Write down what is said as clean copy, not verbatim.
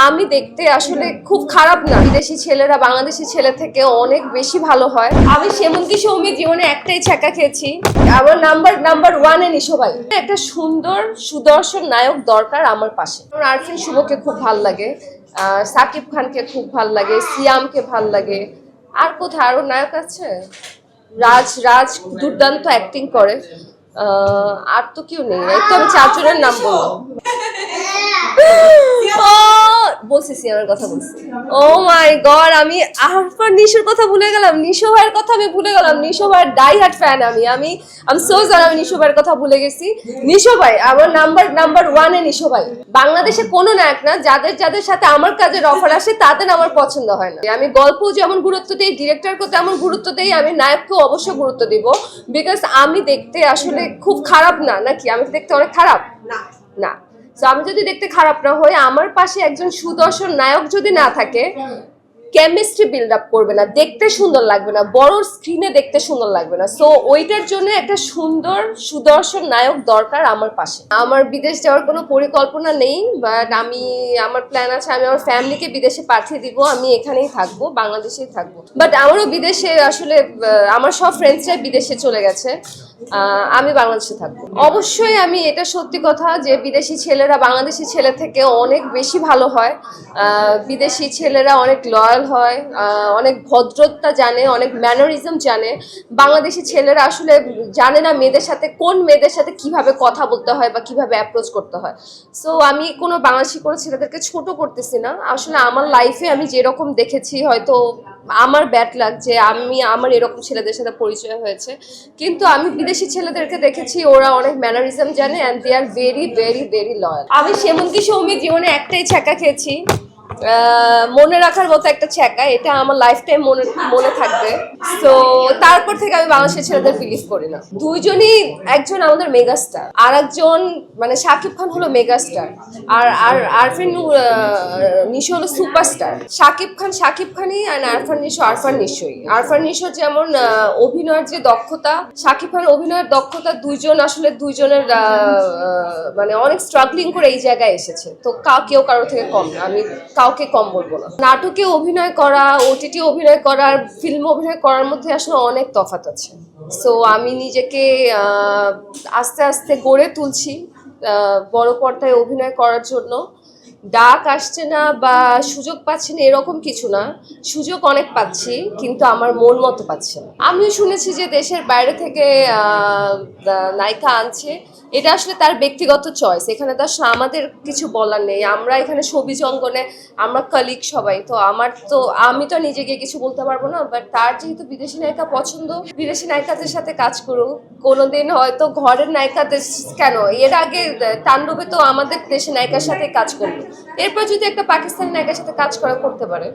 আমি দেখতে আসলে খুব খারাপ না। বিদেশি ছেলেরা বাংলাদেশি ছেলে থেকে অনেক বেশি ভালো হয়। আমি সেমনকি সৌমি জীবনে একটাই ছ্যাঁকা খেয়েছি। আমার নাম্বার ওয়ানে নিশো ভাই। একটা সুন্দর সুদর্শন নায়ক দরকার আমার পাশে। আমার আরফিন শুভকে খুব ভাল লাগে, সাকিব খানকে খুব ভাল লাগে, সিয়ামকে ভাল লাগে। আর কোথায় আরো নায়ক আছে? রাজ রাজ দুর্দান্ত অ্যাক্টিং করে। আর তো কেউ নেই, এই তো আমি চারজনের নাম বললাম। বলছি সিয়ামের কথা বলছি। ও মাই গড, আমি আরফান নিশোর কথা ভুলে গেলাম। নিশো ভাইয়ের কথা আমি ভুলে গেলাম। নিশো ভাইয়ের ডাই হার্ট ফ্যান আমি আমি সো সরি, আমি নিশো ভাইয়ের কথা ভুলে গেছি। নিশো ভাই আমার নাম্বার ওয়ানে নিশো ভাই। বাংলাদেশে কোনো নায়ক না, যাদের যাদের সাথে আমার কাজের অফার আসে তাদের আমার পছন্দ হয় না। আমি গল্প যেমন গুরুত্ব দিই, ডিরেক্টরকেও তেমন গুরুত্ব দিই, আমি নায়ককেও অবশ্যই গুরুত্ব দিব। বিকজ আমি দেখতে আসলে খুব খারাপ না, নাকি আমি দেখতে অনেক খারাপ না না। তো আমি যদি দেখতে খারাপ না হই, আমার পাশে একজন সুদর্শন নায়ক যদি না থাকে, কেমিস্ট্রি বিল্ড আপ করবে না, দেখতে সুন্দর লাগবে না, বড় স্ক্রিনে দেখতে সুন্দর লাগবে না। সো ওইটার জন্য একটা সুন্দর সুদর্শন নায়ক দরকার আমার পাশে। আমার বিদেশ যাওয়ার কোনো পরিকল্পনা নেই, বাট আমার প্ল্যান আছে আমি আমার ফ্যামিলিকে বিদেশে পাঠিয়ে দিব। আমি এখানেই থাকবো, বাংলাদেশেই থাকবো। বাট আমারও বিদেশে আসলে আমার সব ফ্রেন্ডসরাই বিদেশে চলে গেছে, আমি বাংলাদেশে থাকবো। অবশ্যই আমি এটা সত্যি কথা যে বিদেশি ছেলেরা বাংলাদেশি ছেলে থেকে অনেক বেশি ভালো হয়। বিদেশি ছেলেরা অনেক লয়াল হয়, অনেক ভদ্রতা জানে, অনেক ম্যানারিজম জানে। বাংলাদেশি ছেলেরা আসলে জানে না মেয়েদের সাথে কোন মেয়েদের সাথে কিভাবে কথা বলতে হয় বা কিভাবে অ্যাপ্রোচ করতে হয়। সো আমি কোনো বাংলাদেশি কোনো ছেলেদেরকে ছোট করতেছি না। আসলে আমার লাইফে আমি যেরকম দেখেছি, হয়তো আমার ব্যাড লাগ যে আমার এরকম ছেলেদের সাথে পরিচয় হয়েছে, কিন্তু আমি বিদেশি ছেলেদেরকে দেখেছি ওরা অনেক ম্যানারিজম জানে and they are very very very loyal. আমি সেমনকি সৌমি জীবনে একটাই ছ্যাঁকা খেয়েছি, মনে রাখার মতো একটা ছ্যাঁকা, এটা আমার লাইফ টাইম মনে থাকবে। তো তারপর থেকে আমি বাংলাদেশের ছেলেদের বিলিভ করি না। দুইজনই, একজন আমাদের মেগাস্টার, আর একজন মানে শাকিব খান হলো মেগাস্টার, আর আরফিন নিশো হলো সুপারস্টার। শাকিব খানই, আর আরফান নিশোই। আরফান নিশো যেমন অভিনয়ের যে দক্ষতা, শাকিব খান অভিনয়ের দক্ষতা, দুইজনের মানে অনেক স্ট্রাগলিং করে এই জায়গায় এসেছে। তো কেউ কারোর থেকে কম না, আমি কাউকে কম বলবো না। নাটকে অভিনয় করা, ওটিটি অভিনয় করার, ফিল্ম অভিনয় করার মধ্যে আসলে অনেক তফাৎ আছে। সো আমি নিজেকে আস্তে আস্তে গড়ে তুলছি বড় পর্দায় অভিনয় করার জন্য। ডাক আসছে না বা সুযোগ পাচ্ছি না এরকম কিছু না, সুযোগ অনেক পাচ্ছি, কিন্তু আমার মন মতো পাচ্ছে না। আমিও শুনেছি যে দেশের বাইরে থেকে নায়িকা আনছে, এটা আসলে তার ব্যক্তিগত চয়েস, এখানে তো আসলে আমাদের কিছু বলার নেই। আমরা এখানে ছবি অঙ্গনে আমরা কলিগ সবাই, তো আমি তো নিজেকে কিছু বলতে পারবো না। বাট তার যেহেতু বিদেশি নায়িকা পছন্দ, বিদেশি নায়িকাদের সাথে কাজ করুক। কোনোদিন হয়তো ঘরের নায়িকাদের কেন, এর আগে তাণ্ডবে তো আমাদের দেশের নায়িকার সাথে কাজ করলো, এরপর যদি একটা পাকিস্তানি নায়িকার সাথে কাজ করতে পারে।